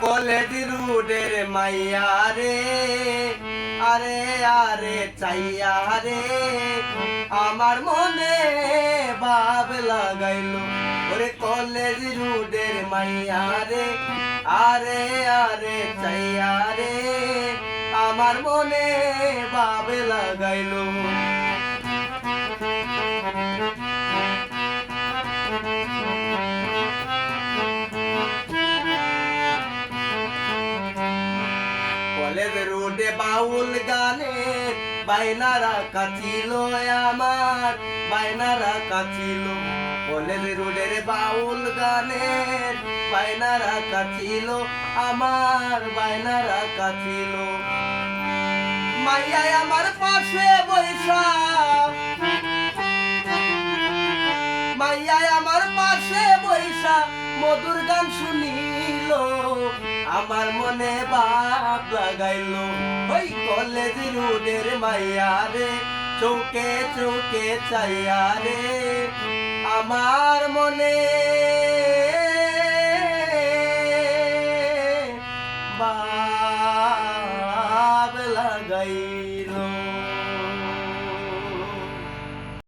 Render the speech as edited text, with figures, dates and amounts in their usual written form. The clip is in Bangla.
কলেজ রুডের মাইয়া রে, আরে আরে চাইয়া রে আমার মনে ভাব লাগাইলো। ওরে কলেজ রুডের মাইয়া রে, আরে আরে চাইয়া রে আমার মনে ভাব লাগাইলো। কলেজ রোডে বাউল গানে বাইনা রাখা ছিল আমার, বাইনা রাখা ছিল। কলেজ রোডের বাউল গানে বাইনা রাখা ছিল আমার, বাইনা রাখা ছিল। মাইয়া আমার পাশে বৈশা, মাইয়া আমার পাশে বৈশা মধুর গান শুনিল, আমার মনে ভাব লাগাইলো। ওই কলেজ রোডের মাইয়া রে, চোখে চোখে চাইয়া রে আমার মনে ভাব লাগাইলো।